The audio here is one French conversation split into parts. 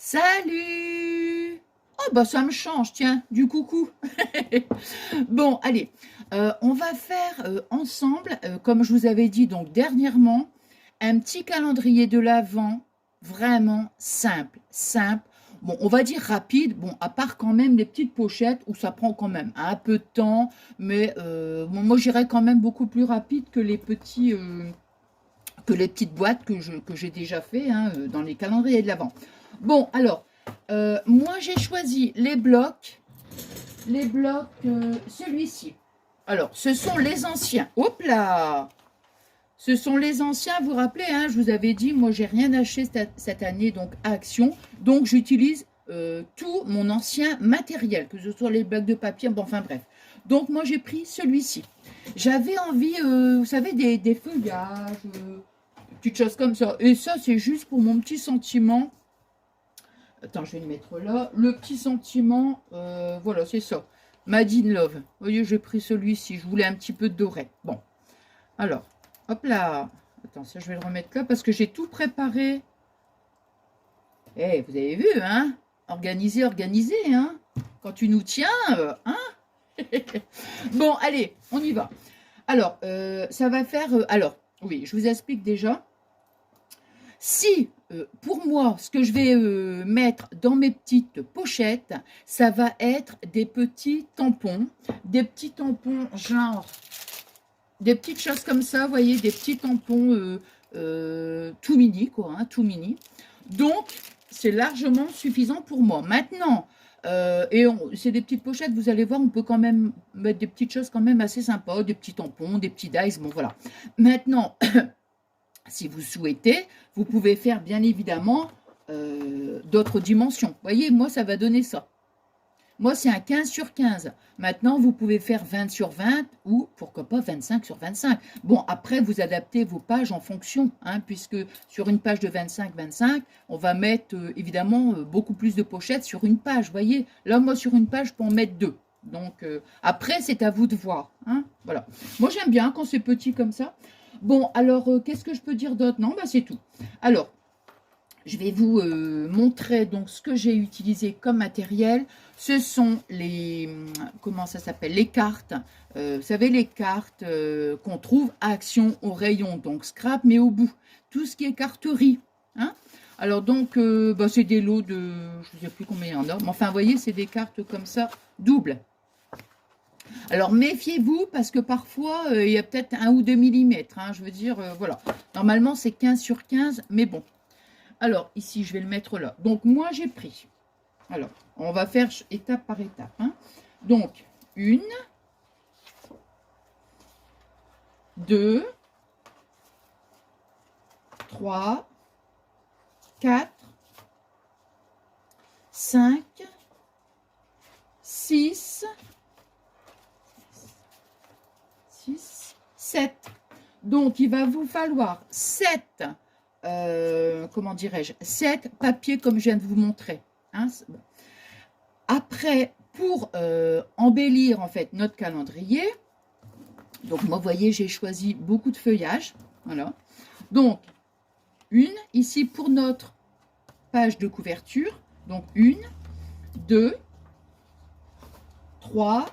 Salut! Oh bah ça me change, tiens, du coucou. Bon, allez, on va faire ensemble, comme je vous avais dit donc dernièrement, un petit calendrier de l'Avent vraiment simple, simple. Bon, on va dire rapide, bon, à part quand même les petites pochettes où ça prend quand même un peu de temps, mais bon, moi j'irais quand même beaucoup plus rapide que les petits, que les petites boîtes que j'ai déjà fait hein, dans les calendriers de l'Avent. Bon, alors, moi j'ai choisi les blocs, celui-ci. Alors, ce sont les anciens. Hop là! Ce sont les anciens, vous vous rappelez, hein, je vous avais dit, moi j'ai rien acheté cette année, donc à Action. Donc j'utilise tout mon ancien matériel, que ce soit les blocs de papier, bon, enfin bref. Donc moi j'ai pris celui-ci. J'avais envie, vous savez, des feuillages, petites choses comme ça. Et ça, c'est juste pour mon petit sentiment. Attends, je vais le mettre là. Le petit sentiment, voilà, c'est ça. Made in Love. Vous voyez, j'ai pris celui-ci. Je voulais un petit peu de doré. Bon, alors, hop là. Attends, ça, je vais le remettre là parce que j'ai tout préparé. Eh, vous avez vu, hein? Organisé, organisé, hein? Quand tu nous tiens, hein? Bon, allez, on y va. Alors, ça va faire... alors, oui, je vous explique déjà. Si, pour moi, ce que je vais mettre dans mes petites pochettes, ça va être des petits tampons genre, des petites choses comme ça, vous voyez, des petits tampons tout mini, quoi, hein, tout mini. Donc, c'est largement suffisant pour moi. Maintenant, c'est des petites pochettes, vous allez voir, on peut quand même mettre des petites choses quand même assez sympas, des petits tampons, des petits dice, bon voilà. Maintenant, si vous souhaitez, vous pouvez faire bien évidemment d'autres dimensions. Vous voyez, moi, ça va donner ça. Moi, c'est un 15 sur 15. Maintenant, vous pouvez faire 20 sur 20 ou, pourquoi pas, 25 sur 25. Bon, après, vous adaptez vos pages en fonction, hein, puisque sur une page de 25-25, on va mettre évidemment beaucoup plus de pochettes sur une page. Vous voyez, là, moi, sur une page, je peux en mettre deux. Donc, après, c'est à vous de voir. Hein, voilà. Moi, j'aime bien quand c'est petit comme ça. Bon, alors, qu'est-ce que je peux dire d'autre? Non, bah, c'est tout. Alors, je vais vous montrer donc ce que j'ai utilisé comme matériel. Ce sont les, comment ça s'appelle? Les cartes. Vous savez, les cartes qu'on trouve à Action au rayon. Donc, scrap, mais au bout. Tout ce qui est carterie. Hein? Alors, donc, bah, c'est des lots de, je ne sais plus combien il y en a. Mais enfin, vous voyez, c'est des cartes comme ça, doubles. Alors, méfiez-vous parce que parfois, il y a peut-être 1 ou 2 millimètres. Hein, je veux dire, voilà. Normalement, c'est 15 sur 15, mais bon. Alors, ici, je vais le mettre là. Donc, moi, j'ai pris. Alors, on va faire étape par étape. Hein. Donc, 1, 2, 3, 4, 5, 6, 7. Donc, il va vous falloir 7, comment dirais-je, 7 papiers comme je viens de vous montrer. Hein. Après, pour embellir en fait notre calendrier, donc moi, vous voyez, j'ai choisi beaucoup de feuillage. Voilà. Donc, une ici pour notre page de couverture. Donc, 1, 2, 3,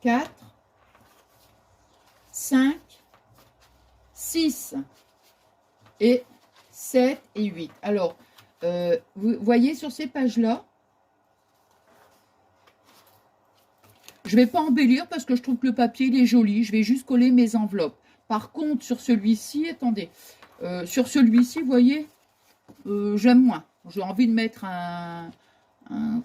4, 5, 6 et 7 et 8. Alors, vous voyez sur ces pages-là, je ne vais pas embellir parce que je trouve que le papier il est joli. Je vais juste coller mes enveloppes. Par contre, sur celui-ci, attendez, sur celui-ci, vous voyez, j'aime moins. J'ai envie de mettre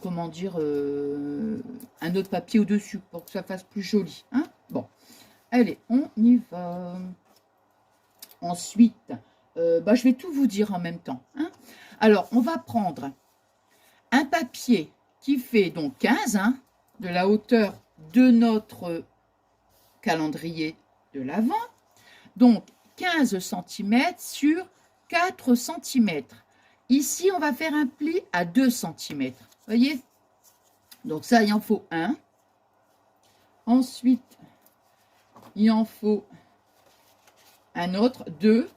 comment dire, un autre papier au-dessus pour que ça fasse plus joli. Hein. Bon, allez, on y va. Ensuite, bah, je vais tout vous dire en même temps. Hein. Alors, on va prendre un papier qui fait donc 15, hein, de la hauteur de notre calendrier de l'Avent. Donc, 15 cm sur 4 cm. Ici, on va faire un pli à 2 cm. Vous voyez? Donc, ça, il en faut un. Ensuite, il en faut un autre, 2,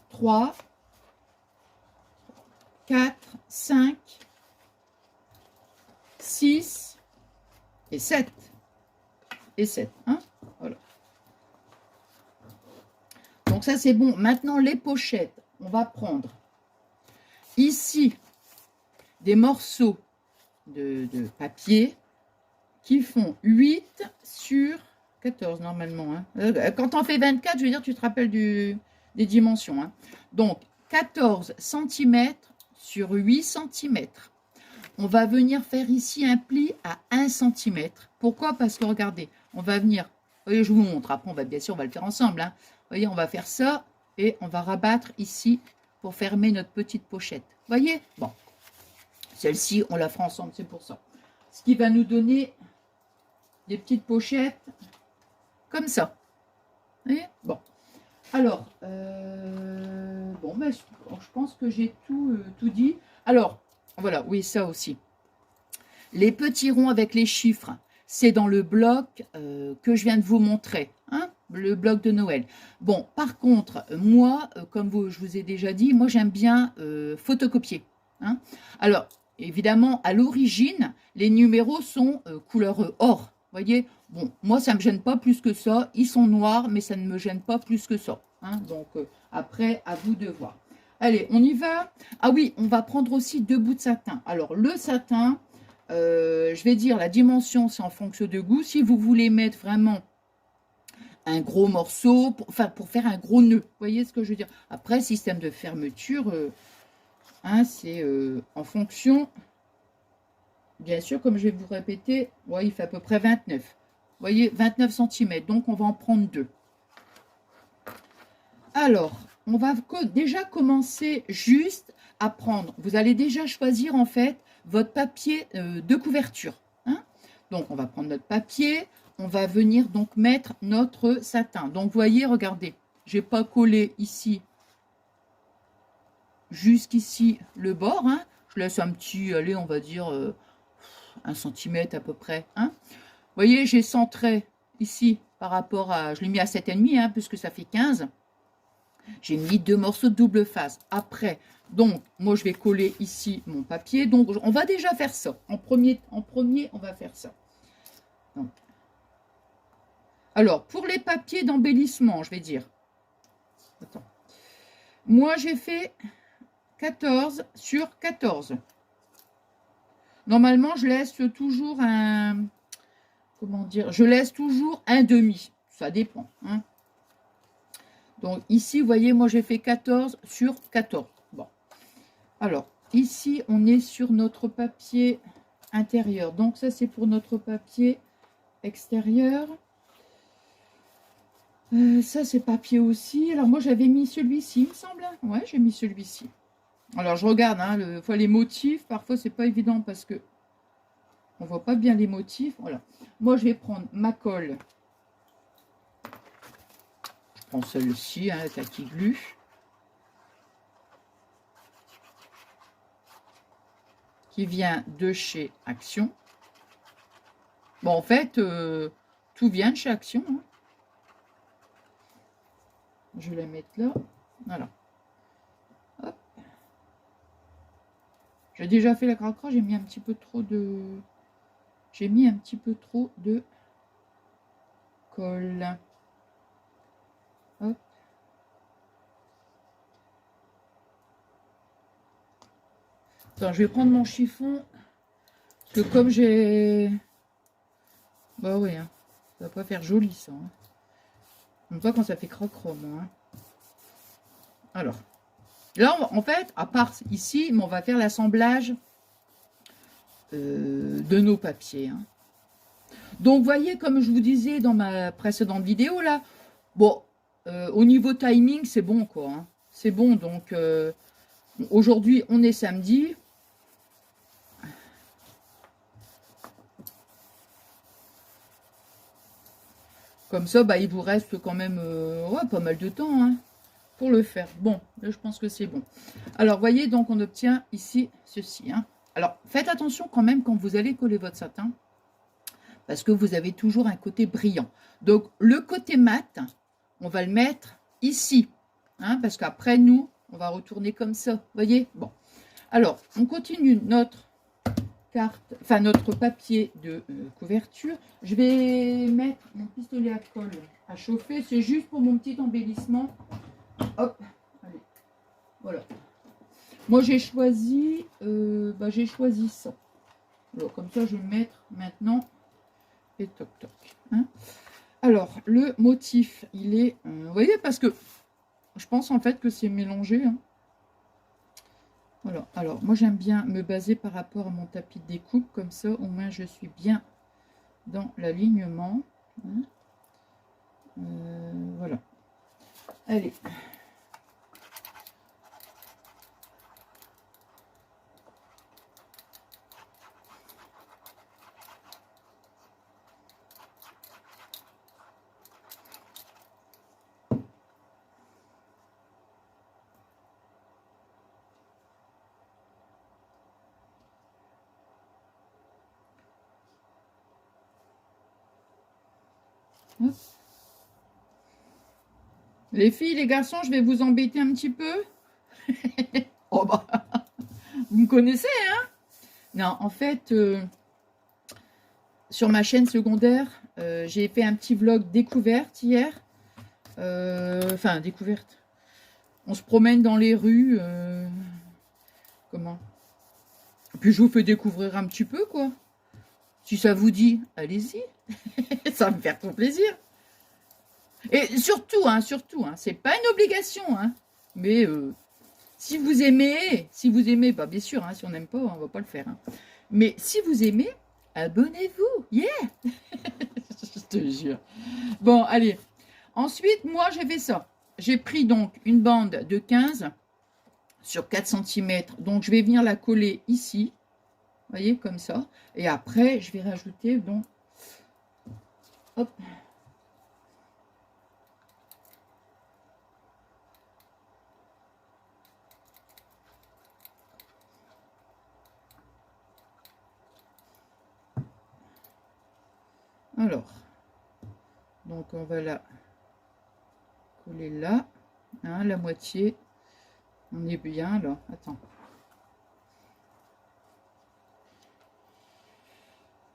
3, 4, 5, 6 et 7. Et 7. Hein, voilà. Donc ça, c'est bon. Maintenant, les pochettes. On va prendre ici des morceaux de papier qui font 8 sur 14 normalement. Hein. Quand on fait 24, je veux dire, tu te rappelles des dimensions. Hein. Donc, 14 cm sur 8 cm. On va venir faire ici un pli à 1 cm. Pourquoi? Parce que regardez, on va venir, vous voyez, je vous montre. Après, bien sûr, on va le faire ensemble. Hein. Vous voyez, on va faire ça et on va rabattre ici pour fermer notre petite pochette. Vous voyez? Bon, celle-ci, on la fera ensemble, c'est pour ça. Ce qui va nous donner des petites pochettes comme ça. Vous voyez? Bon. Alors, bon, ben, je pense que j'ai tout dit. Alors, voilà, oui, ça aussi. Les petits ronds avec les chiffres, c'est dans le bloc que je viens de vous montrer, hein, le bloc de Noël. Bon, par contre, moi, comme je vous ai déjà dit, moi, j'aime bien photocopier. Hein. Alors, évidemment, à l'origine, les numéros sont couleur or. Vous voyez, bon, moi, ça ne me gêne pas plus que ça. Ils sont noirs, mais ça ne me gêne pas plus que ça. Hein. Donc, après, à vous de voir. Allez, on y va. Ah oui, on va prendre aussi 2 bouts de satin. Alors, le satin, je vais dire la dimension, c'est en fonction de goût. Si vous voulez mettre vraiment un gros morceau, pour faire un gros nœud, vous voyez ce que je veux dire. Après, système de fermeture, hein, c'est en fonction, bien sûr, comme je vais vous répéter, ouais, il fait à peu près 29. Vous voyez, 29 cm, donc on va en prendre 2. Alors, on va déjà commencer juste à prendre, vous allez déjà choisir en fait votre papier de couverture. Hein. Donc, on va prendre notre papier, on va venir donc mettre notre satin. Donc, vous voyez, regardez, je n'ai pas collé ici, jusqu'ici le bord. Hein. Je laisse un petit, allez, on va dire 1 cm à peu près. Hein. Vous voyez, j'ai centré ici par rapport à, je l'ai mis à 7,5, hein, puisque ça fait 15. J'ai mis 2 morceaux de double face. Après, donc, moi, je vais coller ici mon papier. Donc, on va déjà faire ça. En premier on va faire ça. Donc. Alors, pour les papiers d'embellissement, je vais dire. Attends. Moi, j'ai fait 14 sur 14. Normalement, je laisse toujours un... Comment dire? Je laisse toujours un demi. Ça dépend. Hein. Donc, ici, vous voyez, moi, j'ai fait 14 sur 14. Bon. Alors, ici, on est sur notre papier intérieur. Donc, ça, c'est pour notre papier extérieur. Ça, c'est papier aussi. Alors, moi, j'avais mis celui-ci, il me semble. Ouais, j'ai mis celui-ci. Alors, je regarde, hein, les motifs. Parfois, c'est pas évident parce que on voit pas bien les motifs. Voilà. Moi, je vais prendre ma colle. Je prends celle-ci, hein, la qui glue. Qui vient de chez Action. Bon, en fait, tout vient de chez Action. Hein. Je vais la mettre là. Voilà. Hop. J'ai déjà fait la cracra, j'ai mis un petit peu trop de... J'ai mis un petit peu trop de colle. Hop. Attends, je vais prendre mon chiffon. Parce que comme j'ai... Bah oui, hein, ça va pas faire joli ça. Hein. On voit quand ça fait croc-croc, moi. Hein. Alors, là, en fait, à part ici, on va faire l'assemblage de nos papiers. Hein. Donc, vous voyez, comme je vous disais dans ma précédente vidéo, là, bon, au niveau timing, c'est bon, quoi. Hein. C'est bon, donc, aujourd'hui, on est samedi. Comme ça, bah, il vous reste quand même ouais, pas mal de temps hein, pour le faire. Bon, là, je pense que c'est bon. Alors, voyez, donc, on obtient ici ceci. Hein. Alors, faites attention quand même quand vous allez coller votre satin, parce que vous avez toujours un côté brillant. Donc, le côté mat, on va le mettre ici, hein, parce qu'après, nous, on va retourner comme ça. Voyez. Bon. Alors, on continue notre carte, enfin notre papier de couverture. Je vais mettre mon pistolet à colle à chauffer. C'est juste pour mon petit embellissement. Hop, allez, voilà. Moi, j'ai choisi ça. Alors, comme ça, je vais le mettre maintenant. Et toc toc. Hein. Alors, le motif, il est... vous voyez, parce que je pense en fait que c'est mélangé. Hein. Voilà. Alors, moi, j'aime bien me baser par rapport à mon tapis de découpe. Comme ça, au moins, je suis bien dans l'alignement. Hein. Voilà. Allez. Les filles, les garçons, je vais vous embêter un petit peu. Oh bah, vous me connaissez, hein? Non, en fait, sur ma chaîne secondaire, j'ai fait un petit vlog découverte hier. Enfin, découverte. On se promène dans les rues. Comment? Puis je vous fais découvrir un petit peu, quoi. Si ça vous dit, allez-y. Ça va me faire trop plaisir. Et surtout, hein, c'est pas une obligation, hein. Mais si vous aimez, bah bien sûr, hein, si on n'aime pas, on va pas le faire. Hein. Mais si vous aimez, abonnez-vous. Yeah. Je te jure. Bon, allez. Ensuite, moi, j'ai fait ça. J'ai pris donc une bande de 15 sur 4 cm. Donc, je vais venir la coller ici. Vous voyez, comme ça. Et après, je vais rajouter, donc, hop. Alors, donc on va la coller là, hein, la moitié. On est bien là. Attends.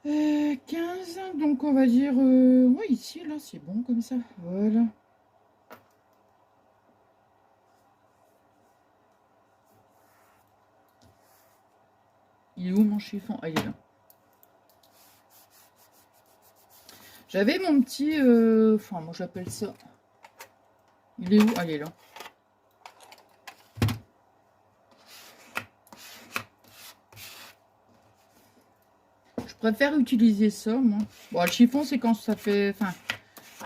15, donc on va dire, oui, ici, là, c'est bon comme ça. Voilà. Il est où mon chiffon? Ah, il est là. J'avais mon petit, enfin, moi j'appelle ça. Il est où? Ah, il est là. Je préfère utiliser ça, moi. Bon, le chiffon, c'est quand ça fait, enfin,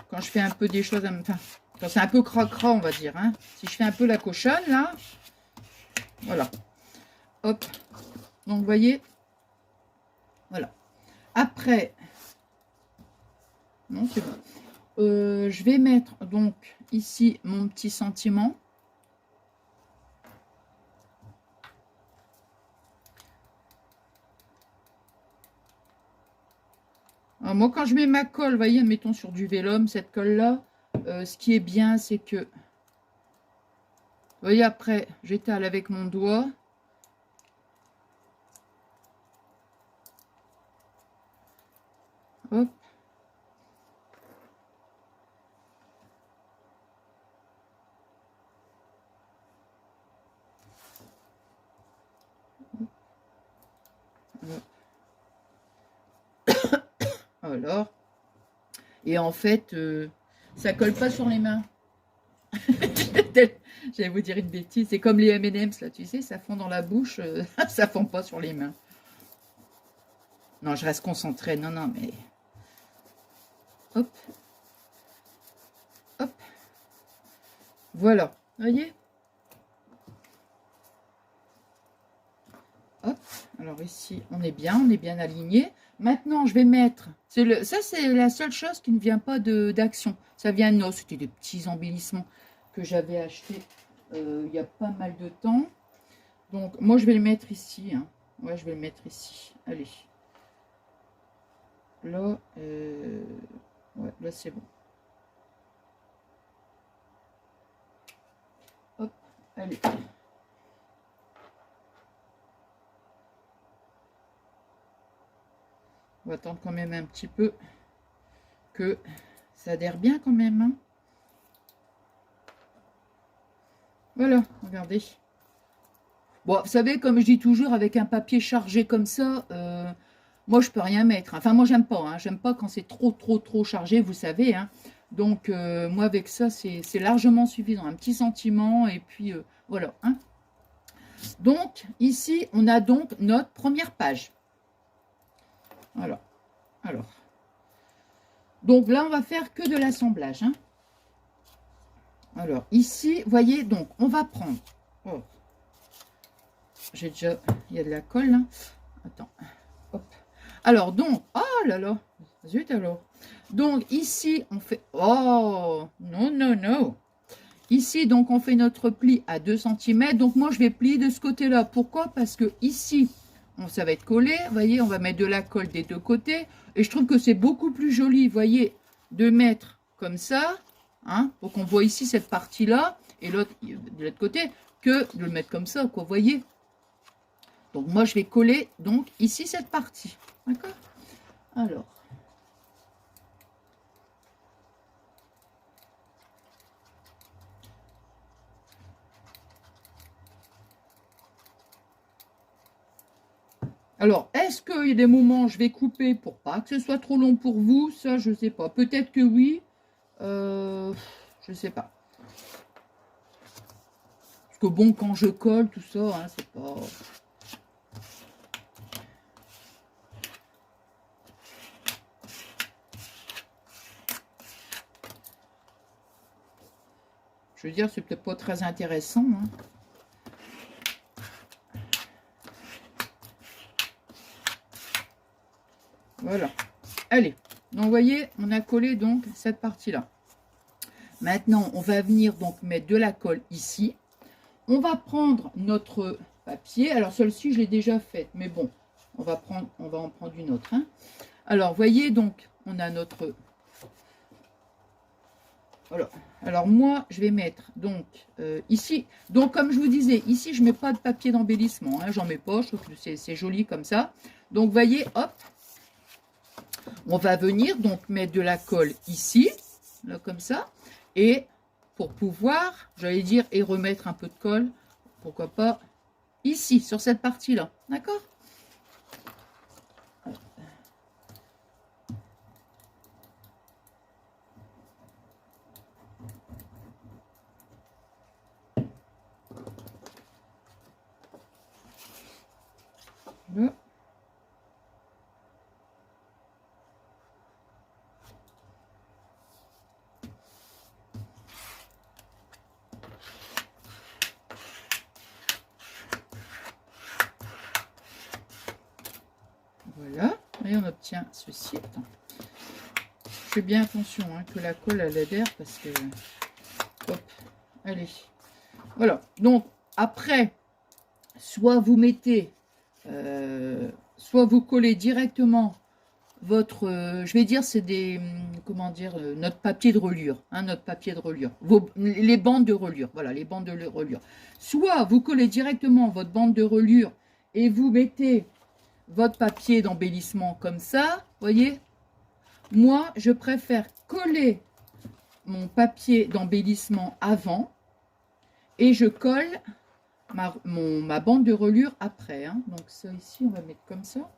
quand je fais un peu des choses, enfin, quand c'est un peu cracra, on va dire. Hein. Si je fais un peu la cochonne, là, voilà. Hop. Donc, vous voyez, voilà. Après, non, c'est bon. Je vais mettre donc ici mon petit sentiment. Alors moi, quand je mets ma colle, vous voyez, mettons sur du vélum, cette colle-là, ce qui est bien, c'est que, vous voyez, après, j'étale avec mon doigt. Hop. Alors, et en fait, ça colle pas sur les mains. J'allais vous dire une bêtise, c'est comme les M&M's là, tu sais, ça fond dans la bouche, ça fond pas sur les mains. Non, je reste concentrée, non, non, mais... Hop. Hop. Voilà, voyez. Hop, alors ici, on est bien aligné. Maintenant, je vais mettre, ça c'est la seule chose qui ne vient pas d'action. Ça vient de nos, c'était des petits embellissements que j'avais achetés il y a pas mal de temps. Donc, moi, je vais le mettre ici. Hein. Ouais, je vais le mettre ici. Allez. Là, ouais, là c'est bon. Hop, allez. On va attendre quand même un petit peu que ça adhère bien quand même. Hein. Voilà, regardez. Bon, vous savez, comme je dis toujours, avec un papier chargé comme ça, moi, je peux rien mettre. Enfin, moi, j'aime pas. Hein. J'aime pas quand c'est trop chargé, vous savez. Hein. Donc, moi, avec ça, c'est largement suffisant. Un petit sentiment, et puis, voilà. Hein. Donc, ici, on a donc notre première page. Voilà. Alors. Donc, là, on va faire que de l'assemblage. Hein. Alors, ici, voyez, donc, on va prendre... Oh, j'ai déjà... Il y a de la colle, là. Attends. Hop. Alors, donc... Oh là là. Zut, alors. Donc, ici, on fait... Oh, non, non, non. Ici, donc, on fait notre pli à 2 cm. Donc, moi, je vais plier de ce côté-là. Pourquoi? Parce que ici, ça va être collé. Vous voyez, on va mettre de la colle des deux côtés. Et je trouve que c'est beaucoup plus joli, vous voyez, de mettre comme ça. Hein, pour qu'on voit ici cette partie-là. Et l'autre, de l'autre côté, que de le mettre comme ça, quoi, vous voyez. Donc, moi, je vais coller, donc, ici, cette partie. D'accord? Alors... Alors, est-ce qu'il y a des moments où je vais couper pour pas que ce soit trop long pour vous? Ça, je ne sais pas. Peut-être que oui. Je ne sais pas. Parce que bon, quand je colle, tout ça, hein, c'est pas... Je veux dire, c'est peut-être pas très intéressant. Hein. Voilà. Allez. Donc, vous voyez, on a collé donc cette partie-là. Maintenant, on va venir donc mettre de la colle ici. On va prendre notre papier. Alors, celle-ci, je l'ai déjà faite. Mais bon, on va en prendre une autre. Hein. Alors, voyez, donc, on a notre... Voilà. Alors, moi, je vais mettre, donc, ici. Donc, comme je vous disais, ici, je ne mets pas de papier d'embellissement. Hein, j'en mets pas, je trouve que c'est joli comme ça. Donc, voyez, hop. On va venir, donc, mettre de la colle ici. Là, comme ça. Et pour pouvoir, j'allais dire, et remettre un peu de colle, pourquoi pas, ici, sur cette partie-là. D'accord? Là. Voilà, et on obtient ceci. Attends. Je fais bien attention hein, que la colle elle adhère parce que... Hop, allez. Voilà, donc après, soit vous mettez, soit vous collez directement votre, je vais dire c'est des, comment dire, notre papier de reliure, hein, notre papier de reliure, les bandes de reliure, voilà, les bandes de reliure. Soit vous collez directement votre bande de reliure et vous mettez votre papier d'embellissement comme ça, voyez. Moi, je préfère coller mon papier d'embellissement avant et je colle ma bande de reliure après. Hein. Donc ça ici, on va mettre comme ça.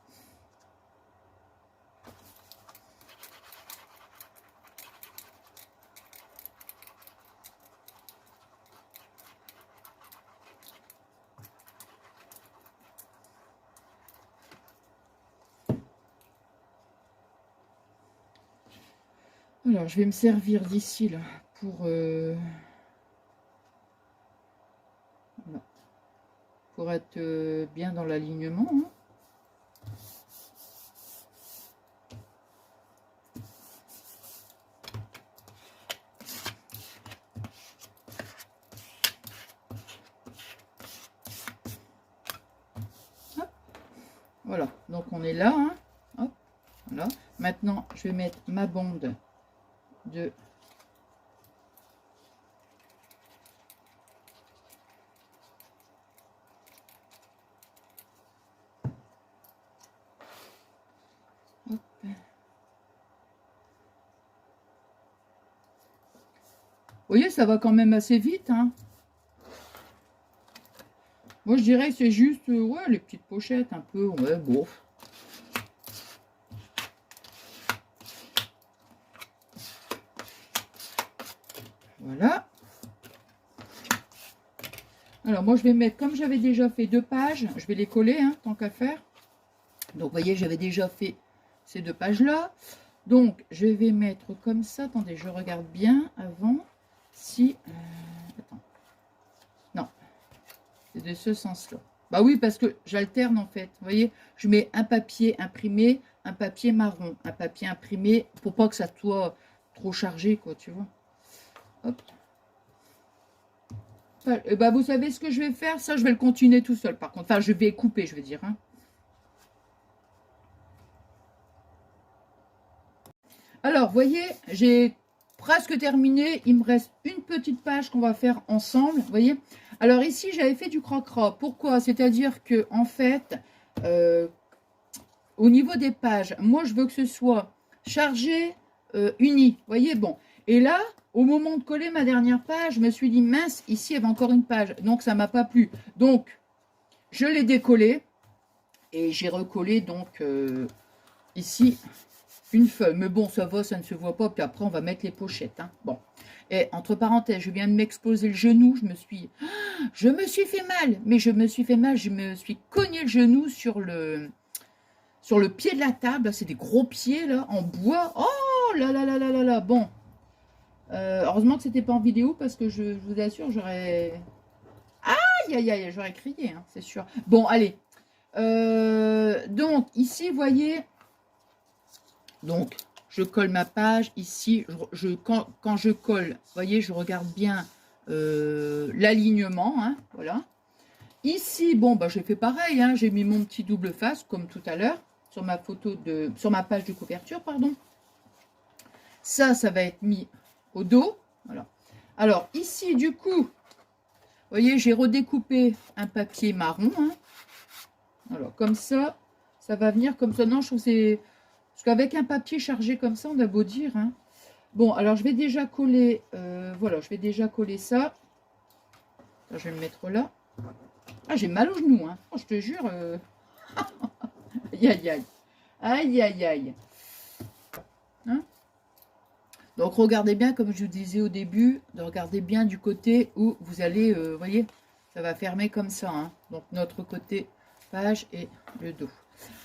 Alors, je vais me servir d'ici là pour être bien dans l'alignement. Hein. Voilà, donc on est là. Hein. Hop, voilà. Maintenant, je vais mettre ma bande de... Hop. Vous voyez, ça va quand même assez vite, hein. Moi, je dirais que c'est juste, ouais, les petites pochettes, un peu, ouais, bon. Voilà. Alors, moi, je vais mettre, comme j'avais déjà fait 2 pages, je vais les coller, hein, tant qu'à faire. Donc, vous voyez, j'avais déjà fait ces 2 pages-là. Donc, je vais mettre comme ça. Attendez, je regarde bien avant. Si... attends. Non. C'est de ce sens-là. Bah oui, parce que j'alterne, en fait. Vous voyez, je mets un papier imprimé, un papier marron, un papier imprimé, pour pas que ça soit trop chargé, quoi, tu vois. Hop. Et bah, vous savez ce que je vais faire? Ça, je vais le continuer tout seul, par contre. Enfin, je vais couper, je veux dire, hein. Alors, vous voyez, j'ai presque terminé. Il me reste une petite page qu'on va faire ensemble, vous voyez. Alors ici, j'avais fait du croc-croc. Pourquoi? C'est-à-dire que, en fait, au niveau des pages, moi, je veux que ce soit chargé, uni. Vous voyez, bon. Et là, au moment de coller ma dernière page, je me suis dit, mince, ici, il y avait encore une page. Donc, ça ne m'a pas plu. Donc, je l'ai décollé. Et j'ai recollé, donc, ici, une feuille. Mais bon, ça va, ça ne se voit pas. Puis après, on va mettre les pochettes. Hein. Bon. Et entre parenthèses, je viens de m'exploser le genou. Je me suis fait mal. Mais je me suis fait mal. Je me suis cogné le genou sur le pied de la table. C'est des gros pieds, là, en bois. Oh là là là là là là. Bon. Heureusement que c'était pas en vidéo parce que je vous assure, j'aurais... Aïe, aïe, aïe, j'aurais crié, hein, c'est sûr. Bon, allez. Donc, ici, vous voyez... Donc, je colle ma page. Ici, quand je colle, vous voyez, je regarde bien l'alignement. Hein, voilà. Ici, bon, bah, j'ai fait pareil. Hein, j'ai mis mon petit double face, comme tout à l'heure, sur ma page de couverture, pardon. Ça va être mis au dos. Voilà. Alors, ici, du coup, vous voyez, j'ai redécoupé un papier marron. Hein. Alors, comme ça va venir comme ça. Non, je trouve que c'est... Parce qu'avec un papier chargé comme ça, on a beau dire. Hein. Bon, alors je vais déjà coller, voilà, je vais déjà coller ça. Alors, je vais me mettre là. Ah, j'ai mal au genou, hein. Oh, je te jure. Aïe, aïe, aïe. Aïe, aïe, aïe. Hein? Donc, regardez bien, comme je vous disais au début, de regarder bien du côté où vous allez, vous voyez, ça va fermer comme ça. Hein. Donc, notre côté page et le dos.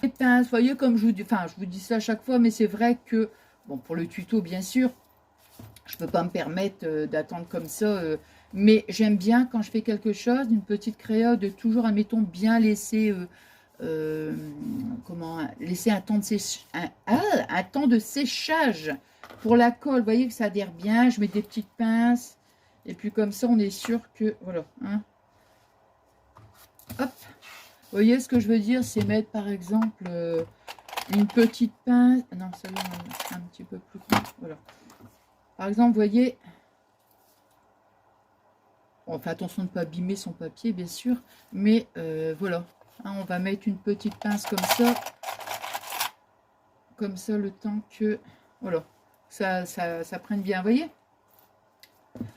Les pinces, vous voyez, comme je vous dis, enfin, je vous dis ça à chaque fois, mais c'est vrai que, bon, pour le tuto, bien sûr, je ne peux pas me permettre d'attendre comme ça, mais j'aime bien quand je fais quelque chose, une petite créole, de toujours, admettons, bien laisser, laisser un temps de séchage pour la colle. Vous voyez que ça adhère bien, je mets des petites pinces, et puis comme ça, on est sûr que, voilà, hein. Hop. Vous voyez ce que je veux dire, c'est mettre par exemple une petite pince. Non, celle-là, un petit peu plus grand. Voilà. Par exemple, vous voyez, on fait attention de ne pas abîmer son papier, bien sûr, mais voilà. Hein, on va mettre une petite pince comme ça, le temps que, voilà, ça prenne bien, vous voyez.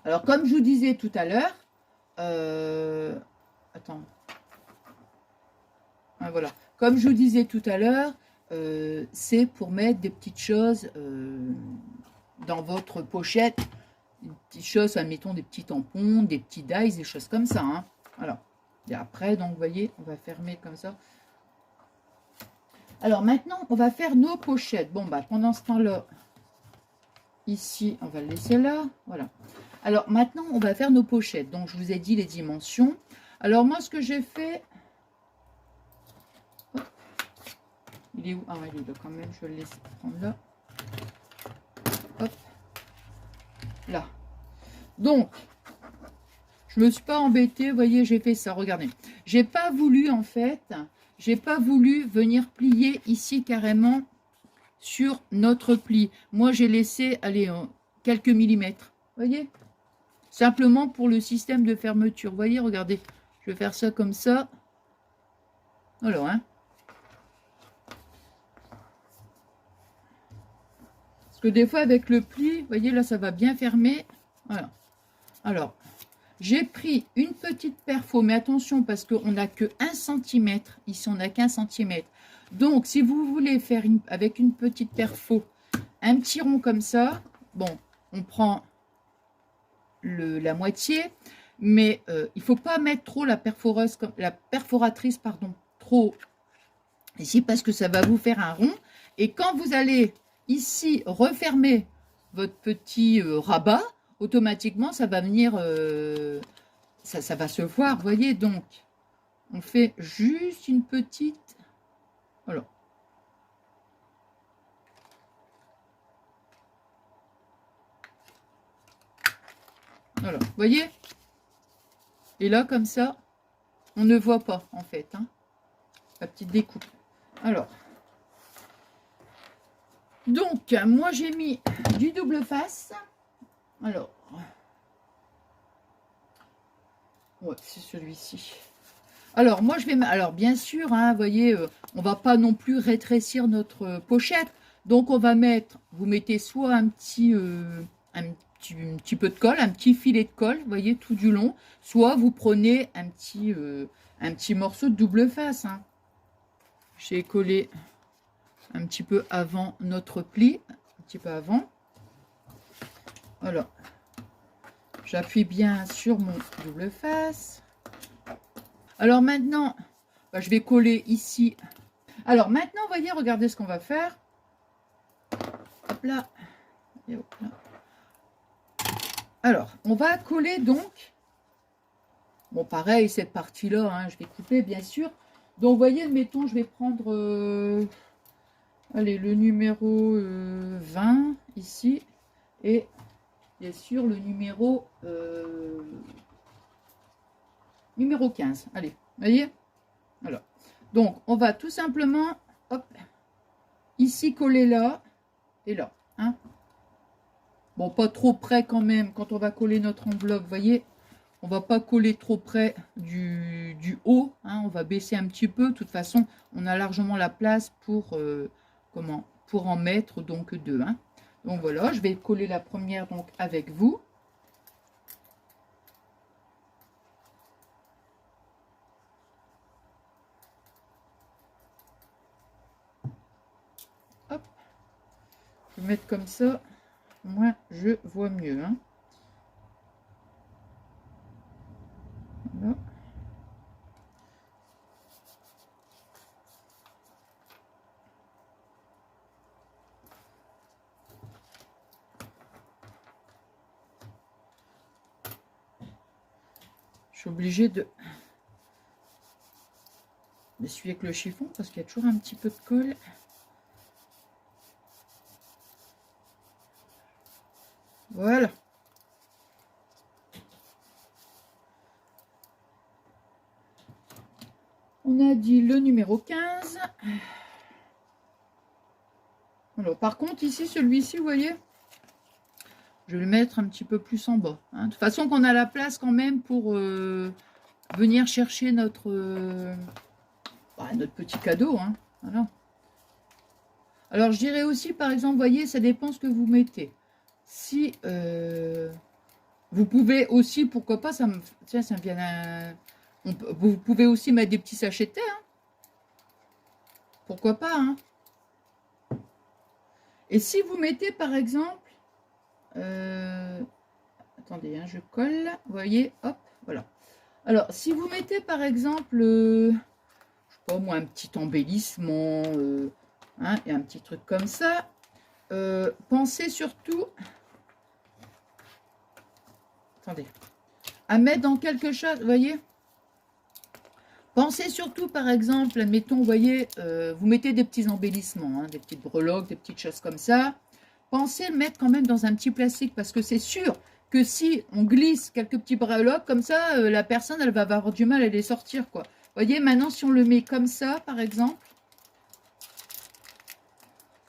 Alors, comme je vous disais tout à l'heure, attends. Voilà. Comme je vous disais tout à l'heure, c'est pour mettre des petites choses dans votre pochette. Des petites choses, admettons des petits tampons, des petits dies, des choses comme ça. Hein. Voilà. Et après, donc, vous voyez, on va fermer comme ça. Alors, maintenant, on va faire nos pochettes. Bon, bah, pendant ce temps-là, ici, on va le laisser là. Voilà. Alors, maintenant, on va faire nos pochettes. Donc, je vous ai dit les dimensions. Alors, moi, ce que j'ai fait... Il est où? Ah, il est là quand même, je vais le laisser prendre là. Hop. Là. Donc, je me suis pas embêtée, vous voyez, j'ai fait ça, regardez. J'ai pas voulu, en fait, j'ai pas voulu venir plier ici carrément sur notre pli. Moi, j'ai laissé, allez, quelques millimètres, vous voyez. Simplement pour le système de fermeture, vous voyez, regardez. Je vais faire ça comme ça. Voilà, hein. Parce que des fois, avec le pli, vous voyez, là, ça va bien fermer. Voilà. Alors, j'ai pris une petite perfo, mais attention, parce qu'on n'a que 1 cm. Ici, on n'a qu'1 cm. Donc, si vous voulez faire avec une petite perfo, un petit rond comme ça, bon, on prend la moitié, mais il ne faut pas mettre trop la perforatrice, pardon, trop ici, parce que ça va vous faire un rond. Et quand vous allez ici refermer votre petit rabat, automatiquement, ça va venir, ça va se voir, vous voyez. Donc, on fait juste une petite, voilà. Voilà, vous voyez. Et là, comme ça, on ne voit pas, en fait, hein, la petite découpe. Alors, donc, moi, j'ai mis du double face. Alors, ouais, c'est celui-ci. Alors, moi, je vais... Alors, bien sûr, hein, vous voyez, on va pas non plus rétrécir notre pochette. Donc, on va mettre... Vous mettez soit un petit peu de colle, un petit filet de colle, vous voyez, tout du long. Soit vous prenez un petit morceau de double face. Hein. J'ai collé un petit peu avant notre pli. Un petit peu avant. Voilà. J'appuie bien sur mon double face. Alors maintenant, je vais coller ici. Alors maintenant, vous voyez, regardez ce qu'on va faire. Hop là. Et hop là. Alors, on va coller donc. Bon, pareil, cette partie-là, hein, je vais couper, bien sûr. Donc, vous voyez, mettons, je vais prendre... allez, le numéro 20, ici. Et, bien sûr, le numéro 15. Allez, vous voyez? Voilà. Donc, on va tout simplement, hop, ici, coller là et là. Hein. Bon, pas trop près quand même, quand on va coller notre enveloppe, vous voyez, on va pas coller trop près du haut, hein, on va baisser un petit peu. De toute façon, on a largement la place pour, pour en mettre donc deux. Hein. Donc voilà, je vais coller la première donc avec vous. Hop, je vais mettre comme ça, moi je vois mieux. Hein. Voilà. Je suis obligée de d'essuyer avec le chiffon parce qu'il y a toujours un petit peu de colle. Voilà. On a dit le numéro 15. Alors, par contre, ici, celui-ci, vous voyez, je vais le mettre un petit peu plus en bas. Hein. De toute façon, qu'on a la place quand même pour venir chercher notre petit cadeau. Hein. Voilà. Alors, je dirais aussi, par exemple, vous voyez, ça dépend ce que vous mettez. Si vous pouvez aussi, pourquoi pas, ça me vient vous pouvez aussi mettre des petits sachets de thé. Hein. Pourquoi pas, hein. Et si vous mettez, par exemple, attendez, hein, je colle, vous voyez, hop, voilà. Alors, si vous mettez, par exemple, je sais pas moi, un petit embellissement, hein, et un petit truc comme ça, pensez surtout, attendez, à mettre dans quelque chose, vous voyez. Pensez surtout, par exemple, admettons, vous voyez, vous mettez des petits embellissements, hein, des petites breloques, des petites choses comme ça. Pensez le mettre quand même dans un petit plastique, parce que c'est sûr que si on glisse quelques petits breloques comme ça, la personne, elle va avoir du mal à les sortir, quoi. Vous voyez, maintenant, si on le met comme ça, par exemple,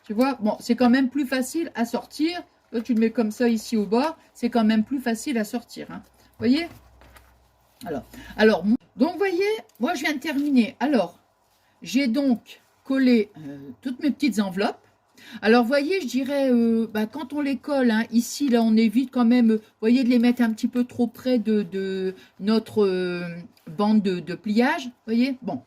tu vois, bon, c'est quand même plus facile à sortir. Là, tu le mets comme ça ici au bord, c'est quand même plus facile à sortir. Hein. Vous voyez? Alors, donc, vous voyez, moi, je viens de terminer. Alors, j'ai donc collé toutes mes petites enveloppes. Alors, voyez, je dirais, bah, quand on les colle, hein, ici, là, on évite quand même, voyez, de les mettre un petit peu trop près de notre bande de pliage, voyez. Bon,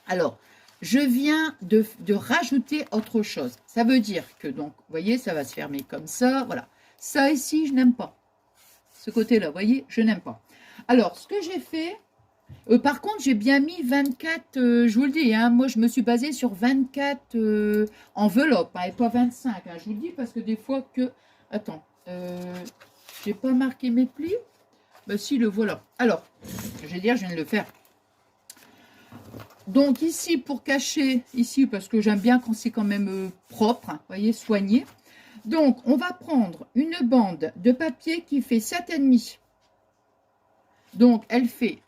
alors, je viens de rajouter autre chose. Ça veut dire que, donc, vous voyez, ça va se fermer comme ça, voilà. Ça, ici, je n'aime pas. Ce côté-là, vous voyez, je n'aime pas. Alors, ce que j'ai fait, par contre, j'ai bien mis 24, je vous le dis, hein, moi je me suis basée sur 24 enveloppes, hein, et pas 25. Hein, je vous le dis parce que des fois que... Attends, j'ai pas marqué mes plis. Bah si, le voilà. Alors, je vais dire, je viens de le faire. Donc ici, pour cacher, ici, parce que j'aime bien quand c'est quand même propre, hein, vous voyez, soigné. Donc, on va prendre une bande de papier qui fait 7,5. Donc, elle fait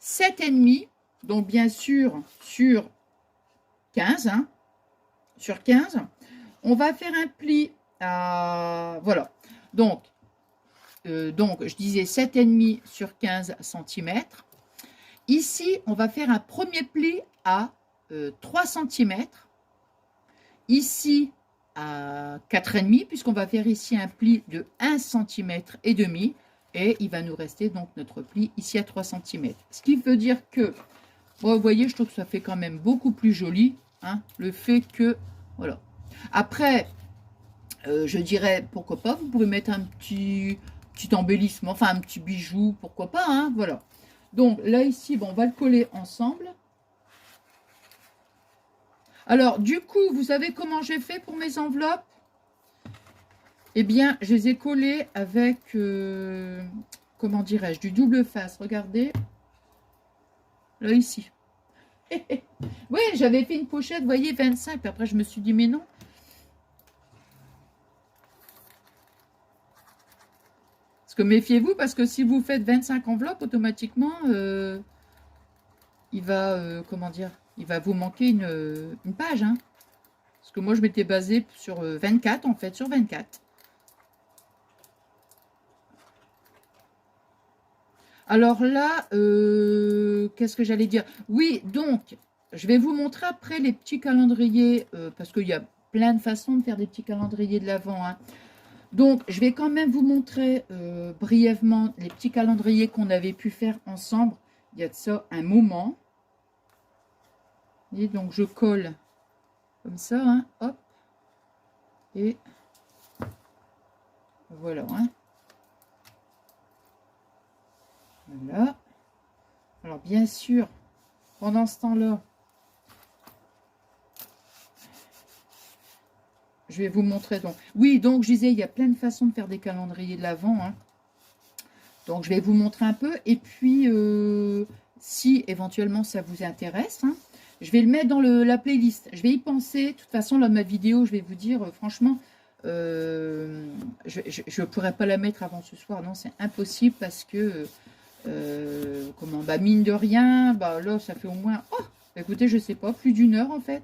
7,5, donc bien sûr sur 15, hein, sur 15, on va faire un pli à, voilà, donc je disais 7,5 sur 15 cm. Ici, on va faire un premier pli à 3 cm, ici à 4,5, puisqu'on va faire ici un pli de 1 cm et demi, et il va nous rester donc notre pli ici à 3 cm. Ce qui veut dire que, bon, vous voyez, je trouve que ça fait quand même beaucoup plus joli, hein, le fait que, voilà. Après, je dirais, pourquoi pas, vous pouvez mettre un petit embellissement, enfin un petit bijou, pourquoi pas, hein, voilà. Donc là, ici, bon, on va le coller ensemble. Alors, du coup, vous savez comment j'ai fait pour mes enveloppes? Eh bien, je les ai collées avec, comment dirais-je, du double face. Regardez, là, ici. Oui, j'avais fait une pochette, vous voyez, 25. Puis après, je me suis dit, mais non. Parce que méfiez-vous, parce que si vous faites 25 enveloppes, automatiquement, il va, comment dire, il va vous manquer une page. Hein. Parce que moi, je m'étais basée sur 24, en fait, sur 24. Alors là, qu'est-ce que j'allais dire? Oui, donc, je vais vous montrer après les petits calendriers, parce qu'il y a plein de façons de faire des petits calendriers de l'Avent. Hein. Donc, je vais quand même vous montrer brièvement les petits calendriers qu'on avait pu faire ensemble. Il y a de ça un moment. Et donc, je colle comme ça, hein, hop. Et voilà, hein. Voilà. Alors, bien sûr, pendant ce temps-là, je vais vous montrer. Donc, oui, donc, je disais, il y a plein de façons de faire des calendriers de l'Avent. Hein. Donc, je vais vous montrer un peu. Et puis, si éventuellement ça vous intéresse, hein, je vais le mettre dans la playlist. Je vais y penser. De toute façon, là, ma vidéo, je vais vous dire, franchement, je ne pourrais pas la mettre avant ce soir. Non, c'est impossible parce que, comment, bah, mine de rien, bah, là, ça fait au moins, oh, écoutez, je sais pas, plus d'1 heure, en fait,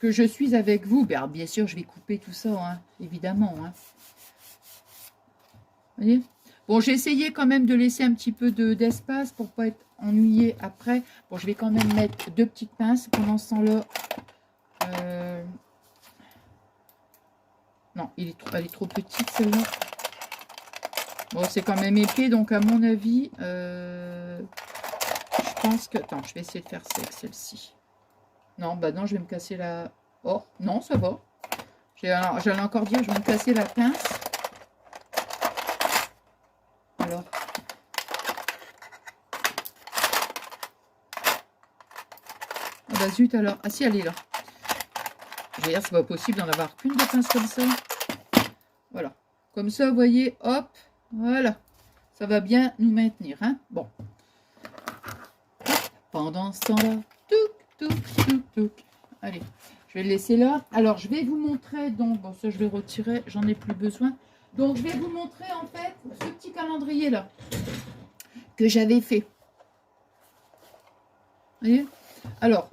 que je suis avec vous. Ben, bien sûr, je vais couper tout ça, hein, évidemment. Hein. Vous voyez? Bon, j'ai essayé quand même de laisser un petit peu d'espace pour pas être ennuyé après. Bon, je vais quand même mettre 2 petites pinces pendant ce temps-là. Non, elle est trop petite celle-là. Bon, c'est quand même épais, donc à mon avis, je pense que... Attends, je vais essayer de faire ça avec celle-ci. Non, bah non, je vais me casser la... Oh, non, ça va. J'allais encore dire, je vais me casser la pince. Alors. Ah bah zut alors. Ah si, elle est là. Je vais dire, c'est pas possible d'en avoir qu'une de pince comme ça. Voilà. Comme ça, vous voyez, hop, voilà. Ça va bien nous maintenir, hein. Bon. Pendant ce temps-là, touc. Allez, je vais le laisser là. Alors, je vais vous montrer, donc, bon, ça, je vais retirer, j'en ai plus besoin. Donc, je vais vous montrer, en fait, ce petit calendrier-là que j'avais fait. Vous voyez? Alors,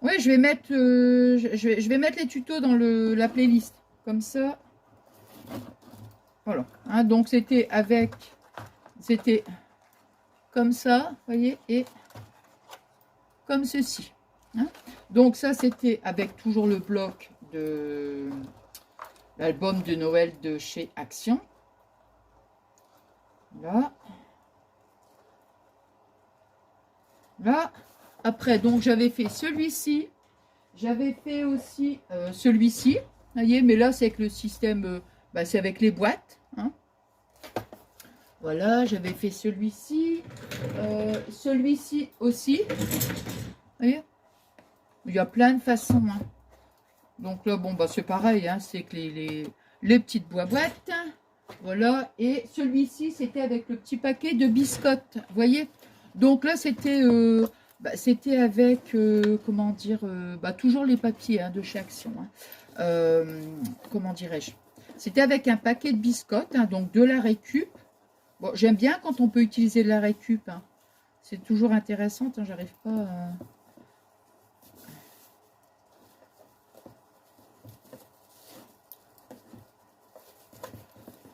oui, je vais mettre, je vais mettre les tutos dans la playlist. Comme ça. Voilà. Hein, donc, c'était comme ça, vous voyez, et comme ceci. Hein. Donc ça, c'était avec toujours le bloc de l'album de Noël de chez Action. Là. Là. Après, donc j'avais fait celui-ci. J'avais fait aussi celui-ci. Vous voyez, mais là, c'est avec le système, c'est avec les boîtes. Hein. Voilà, j'avais fait celui-ci. Celui-ci aussi. Vous voyez, il y a plein de façons. Hein. Donc là, bon, c'est pareil. Hein, c'est que les petites boîtes. Voilà. Et celui-ci, c'était avec le petit paquet de biscottes. Vous voyez. Donc là, c'était c'était avec, comment dire, toujours les papiers hein, de chez Action. Hein. Comment dirais-je? C'était avec un paquet de biscottes, hein, donc de la récup. Bon, j'aime bien quand on peut utiliser de la récup. Hein. C'est toujours intéressant. Hein, j'arrive pas à...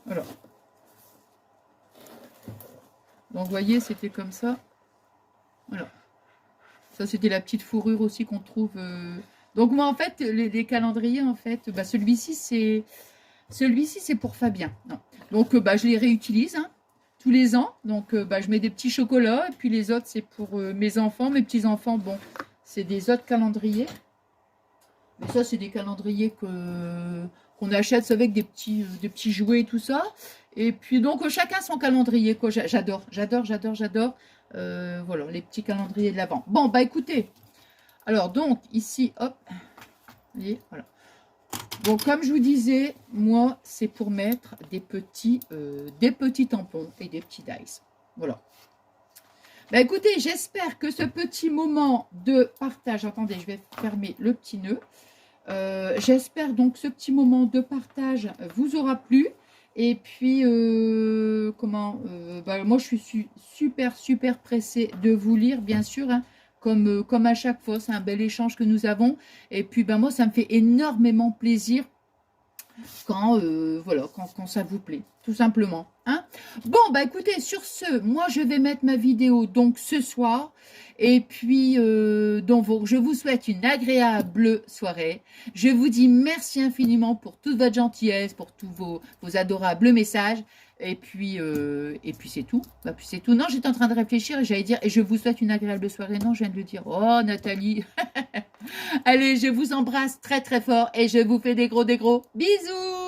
Voilà. Donc, vous voyez, c'était comme ça. Voilà. Ça, c'était la petite fourrure aussi qu'on trouve. Donc, moi, en fait, les calendriers, en fait, celui-ci, c'est pour Fabien. Non. Donc, je les réutilise hein, tous les ans. Donc, je mets des petits chocolats. Et puis, les autres, c'est pour mes enfants. Mes petits-enfants, bon, c'est des autres calendriers. Mais ça, c'est des calendriers qu'on achète avec des petits jouets et tout ça. Et puis, donc, chacun son calendrier. J'adore. Voilà, les petits calendriers de l'Avent. Bon, écoutez. Alors, donc, ici, hop. Vous voyez, voilà. Donc, comme je vous disais, moi, c'est pour mettre des petits tampons et des petits dice. Voilà. Écoutez, j'espère que ce petit moment de partage... Attendez, je vais fermer le petit nœud. J'espère donc ce petit moment de partage vous aura plu. Et puis, moi, je suis super pressée de vous lire, bien sûr, hein, comme à chaque fois. C'est un bel échange que nous avons. Et puis, moi, ça me fait énormément plaisir quand, voilà, quand ça vous plaît, tout simplement. Hein. Bon, écoutez, sur ce, moi, je vais mettre ma vidéo donc ce soir. Et puis, je vous souhaite une agréable soirée. Je vous dis merci infiniment pour toute votre gentillesse, pour tous vos adorables messages. Et puis c'est tout. Puis c'est tout. Non, j'étais en train de réfléchir et j'allais dire, et je vous souhaite une agréable soirée. Non, je viens de le dire. Oh, Nathalie. Allez, je vous embrasse très fort et je vous fais des gros bisous.